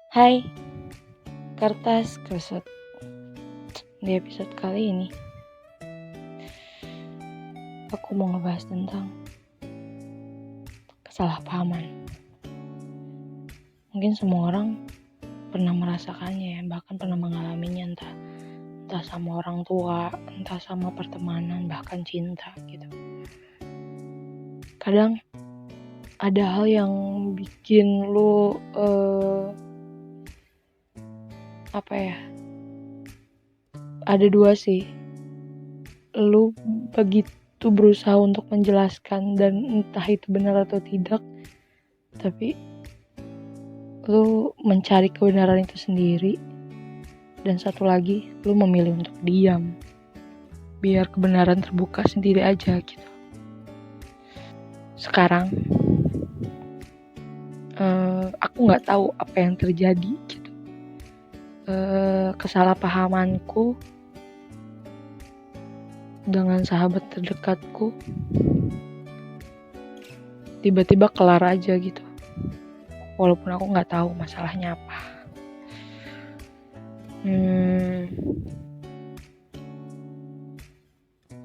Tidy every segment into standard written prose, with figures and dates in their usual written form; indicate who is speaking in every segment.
Speaker 1: Hai, Kertas Kusut. Di episode kali ini, aku mau ngebahas tentang kesalahpahaman. Mungkin semua orang pernah merasakannya ya, bahkan pernah mengalaminya, entah sama orang tua, entah sama pertemanan, bahkan cinta gitu. Kadang ada hal yang bikin lu ada dua sih. Lu begitu berusaha untuk menjelaskan dan entah itu benar atau tidak, tapi lu mencari kebenaran itu sendiri. Dan satu lagi, lu memilih untuk diam biar kebenaran terbuka sendiri aja gitu. Sekarang aku gak tahu apa yang terjadi gitu. Kesalahpahamanku dengan sahabat terdekatku tiba-tiba kelar aja gitu, walaupun aku gak tahu masalahnya apa.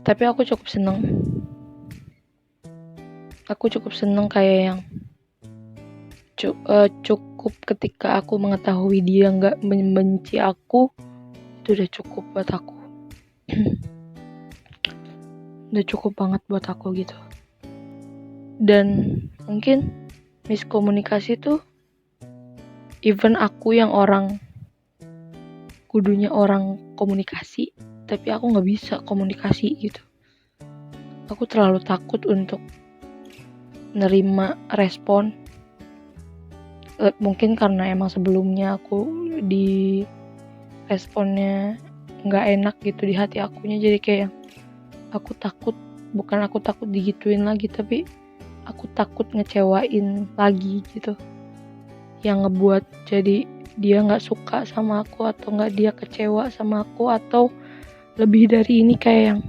Speaker 1: Tapi aku cukup seneng kayak yang cukup ketika aku mengetahui dia gak membenci aku, itu udah cukup buat aku. Udah cukup banget buat aku gitu. Dan mungkin miskomunikasi tuh, even aku yang kudunya orang komunikasi, tapi aku gak bisa komunikasi gitu. Aku terlalu takut untuk nerima respon. Mungkin karena emang sebelumnya aku di responnya gak enak gitu di hati akunya, jadi kayak aku takut digituin lagi, tapi aku takut ngecewain lagi gitu, yang ngebuat jadi dia gak suka sama aku, atau gak dia kecewa sama aku, atau lebih dari ini kayak yang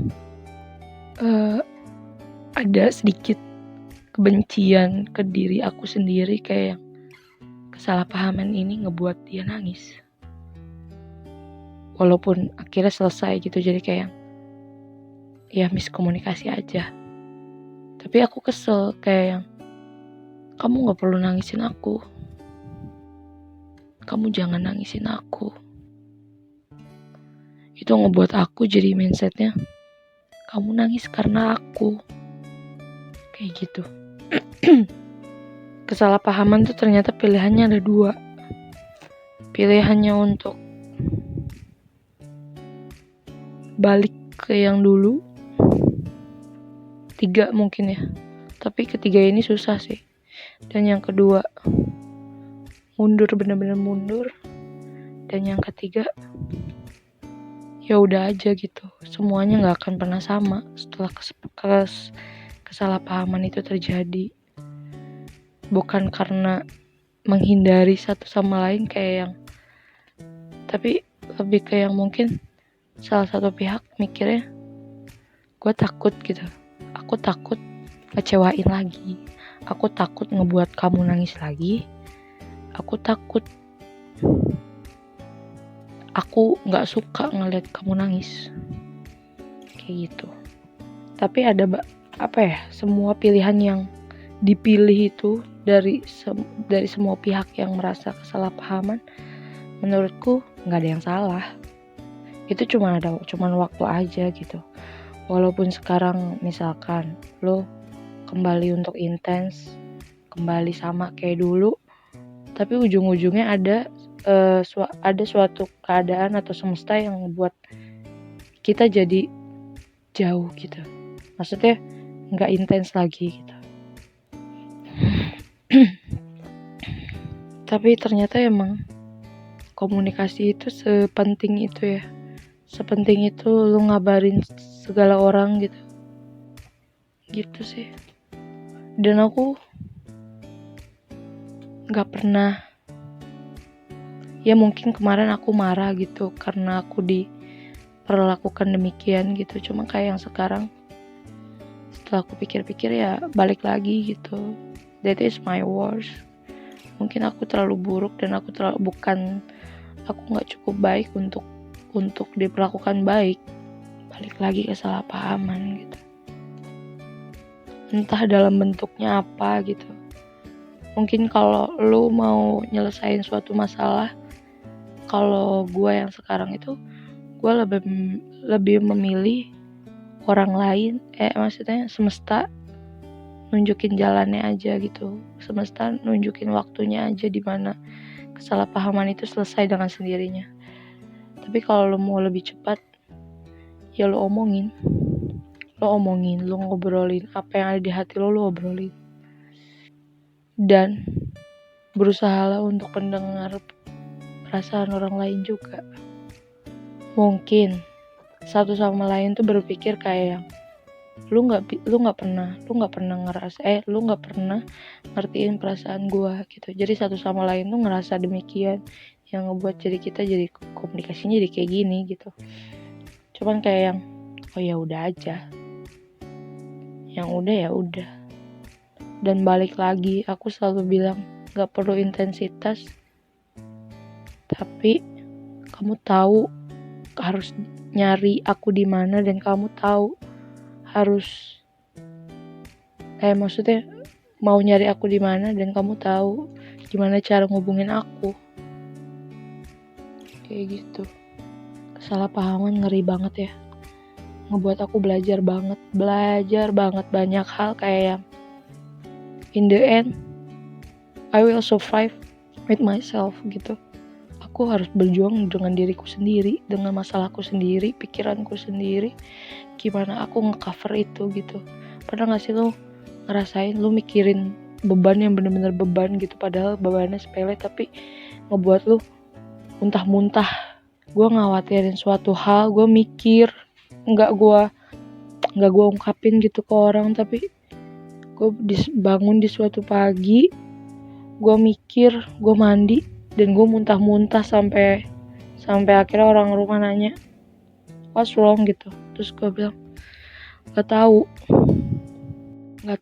Speaker 1: ada sedikit kebencian ke diri aku sendiri, kayak yang kesalahpahaman ini ngebuat dia nangis walaupun akhirnya selesai gitu. Jadi kayak ya miskomunikasi aja, tapi aku kesel kayak yang kamu gak perlu nangisin aku, kamu jangan nangisin aku. Itu ngebuat aku jadi mindsetnya kamu nangis karena aku, kayak gitu. Kesalahpahaman tuh ternyata pilihannya ada dua. Pilihannya untuk balik ke yang dulu, 3 mungkin ya, tapi ketiga ini susah sih. Dan yang kedua, mundur, bener-bener mundur. Dan yang ketiga, ya udah aja gitu, semuanya nggak akan pernah sama setelah kesalahpahaman itu terjadi. Bukan karena menghindari satu sama lain kayak yang, tapi lebih kayak yang mungkin salah satu pihak mikirnya gue takut gitu, aku takut kecewain lagi, aku takut ngebuat kamu nangis lagi, aku takut, aku gak suka ngeliat kamu nangis, kayak gitu. Tapi ada semua pilihan yang dipilih itu dari semua pihak yang merasa kesalahpahaman, menurutku gak ada yang salah. Itu cuman waktu aja gitu. Walaupun sekarang misalkan lo kembali untuk intens, kembali sama kayak dulu, tapi ujung-ujungnya ada suatu keadaan atau semesta yang membuat kita jadi jauh gitu. Maksudnya gak intens lagi gitu. Tapi ternyata emang komunikasi itu sepenting itu ya. Sepenting itu lu ngabarin segala orang gitu. Gitu sih. Dan aku gak pernah, ya mungkin kemarin aku marah gitu karena aku diperlakukan demikian gitu. Cuma kayak yang sekarang, setelah aku pikir-pikir ya balik lagi gitu. That is my worst. Mungkin aku terlalu buruk dan aku nggak cukup baik untuk diperlakukan baik. Balik lagi kesalahpahaman gitu, entah dalam bentuknya apa gitu. Mungkin kalau lu mau nyelesain suatu masalah, kalau gue yang sekarang itu, gue lebih memilih orang lain, maksudnya semesta nunjukin jalannya aja gitu. Semesta nunjukin waktunya aja di mana kesalahpahaman itu selesai dengan sendirinya. Tapi kalau lo mau lebih cepat, ya lo omongin, lo ngobrolin apa yang ada di hati lo obrolin. Dan berusahalah untuk mendengar perasaan orang lain juga. Mungkin satu sama lain tuh berpikir kayak lu nggak pernah ngertiin perasaan gua gitu. Jadi satu sama lain tuh ngerasa demikian, yang ngebuat jadi kita jadi komunikasinya jadi kayak gini gitu. Cuman kayak yang oh ya udah aja, yang udah ya udah. Dan balik lagi, aku selalu bilang nggak perlu intensitas, tapi kamu tahu harus nyari aku di mana, dan kamu tahu harus maksudnya mau nyari aku di mana, dan kamu tahu gimana cara ngubungin aku. Kayak gitu. Kesalahpahaman ngeri banget ya. Ngebuat aku belajar banget banyak hal, kayak yang in the end I will survive with myself gitu. Aku harus berjuang dengan diriku sendiri, dengan masalahku sendiri, pikiranku sendiri, gimana aku ngecover itu gitu. Pernah gak sih lo ngerasain lo mikirin beban yang bener-bener beban gitu, padahal bebannya sepele, tapi ngebuat lo muntah-muntah. Gue ngawatirin suatu hal, gue mikir, nggak gue ungkapin gitu ke orang, tapi gue bangun di suatu pagi, gue mikir, gue mandi, dan gue muntah-muntah sampai akhirnya orang rumah nanya what's wrong gitu. Terus gue bilang nggak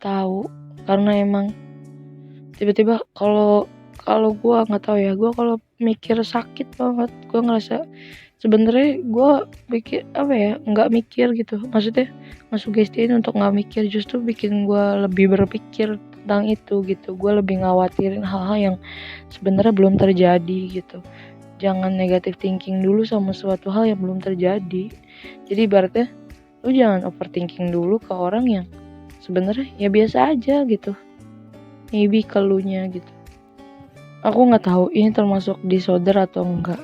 Speaker 1: tahu karena emang tiba-tiba kalau gue nggak tahu ya, gue kalau mikir sakit banget, gue ngerasa sebenarnya gue pikir nggak mikir gitu, maksudnya ngesugestiin untuk nggak mikir, justru bikin gue lebih berpikir tentang itu gitu. Gue lebih ngawatirin hal-hal yang sebenarnya belum terjadi gitu. Jangan negative thinking dulu sama suatu hal yang belum terjadi. Jadi ibaratnya lu jangan overthinking dulu ke orang yang sebenarnya ya biasa aja gitu, maybe keluhnya gitu. Aku nggak tahu ini termasuk disorder atau enggak.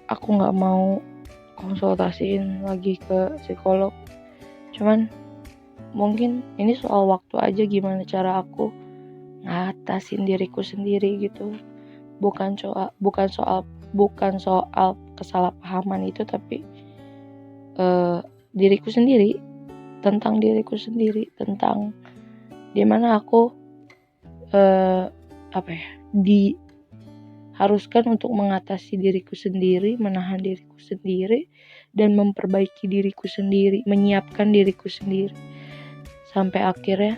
Speaker 1: Aku nggak mau konsultasiin lagi ke psikolog. Cuman mungkin ini soal waktu aja, gimana cara aku ngatasin diriku sendiri gitu. Bukan soal kesalahpahaman itu, tapi diriku sendiri, tentang dimana aku diharuskan untuk mengatasi diriku sendiri, menahan diriku sendiri, dan memperbaiki diriku sendiri, menyiapkan diriku sendiri. Sampai akhirnya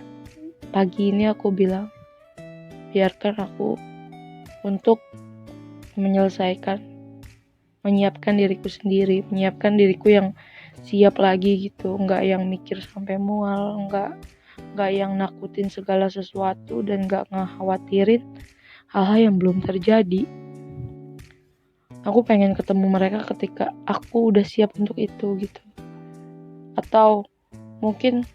Speaker 1: pagi ini aku bilang, biarkan aku untuk menyiapkan diriku sendiri, menyiapkan diriku yang siap lagi gitu, nggak yang mikir sampai mual, nggak yang nakutin segala sesuatu, dan nggak ngekhawatirin hal-hal yang belum terjadi. Aku pengen ketemu mereka ketika aku udah siap untuk itu gitu. Atau mungkin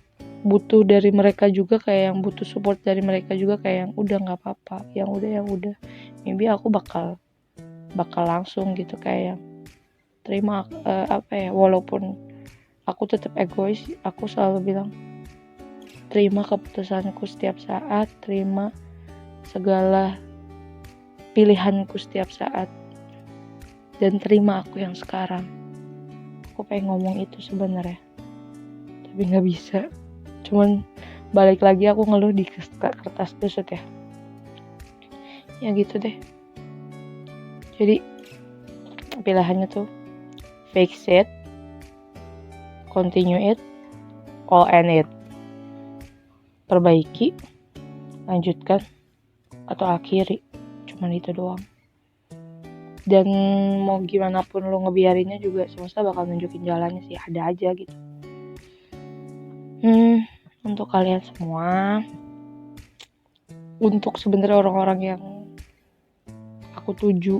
Speaker 1: butuh dari mereka juga, kayak yang butuh support dari mereka juga, kayak yang udah nggak apa-apa, yang udah. Maybe aku bakal langsung gitu, kayak yang terima walaupun aku tetap egois, aku selalu bilang terima keputusanku setiap saat, terima segala pilihanku setiap saat, dan terima aku yang sekarang. Aku pengen ngomong itu sebenarnya, tapi nggak bisa. Cuman balik lagi aku ngeluh di kertas tusut ya gitu deh. Jadi pilihannya tuh fix it, continue it, or end it. Perbaiki, lanjutkan, atau akhiri. cuman itu doang. Dan mau gimana pun lo ngebiarinnya juga semesta bakal nunjukin jalannya sih, ada aja gitu. Untuk kalian semua, untuk sebenarnya orang-orang yang aku tuju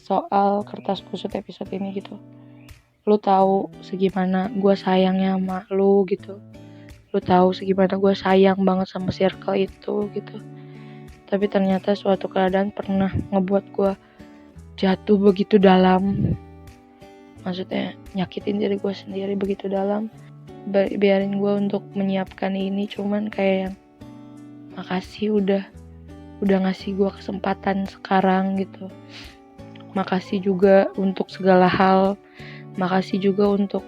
Speaker 1: soal kertas kusut episode ini gitu, lu tahu segimana gue sayangnya sama lu gitu, lu tahu segimana gue sayang banget sama circle itu gitu. Tapi ternyata suatu keadaan pernah ngebuat gue jatuh begitu dalam, maksudnya nyakitin diri gue sendiri begitu dalam. Biarin gue untuk menyiapkan ini, cuman kayak yang makasih udah ngasih gue kesempatan sekarang gitu. Makasih juga untuk segala hal, makasih juga untuk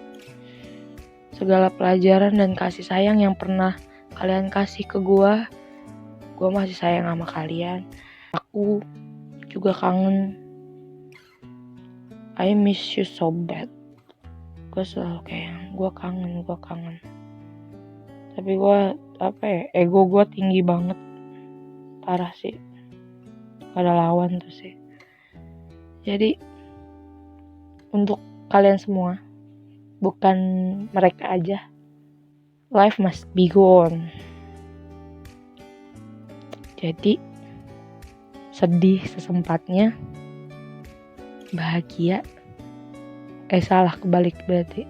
Speaker 1: segala pelajaran dan kasih sayang yang pernah kalian kasih ke gue. Gue masih sayang sama kalian. Aku juga kangen. I miss you so bad. Gue selalu kayak gue kangen. Tapi gue ego gue tinggi banget, parah sih, gak ada lawan tuh sih. Jadi untuk kalian semua, bukan mereka aja, life must be go on. Jadi sedih sesempatnya, bahagia kebalik berarti.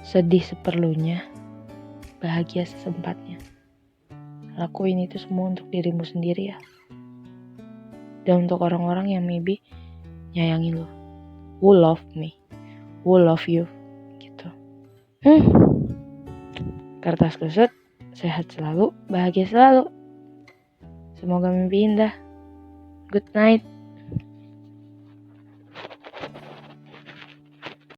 Speaker 1: Sedih seperlunya, bahagia sesempatnya. Lakuin itu semua untuk dirimu sendiri ya, dan untuk orang-orang yang maybe nyayangin lo, who love me, who love you gitu. Kertas kusut, sehat selalu, bahagia selalu. Semoga mimpi indah. Good night.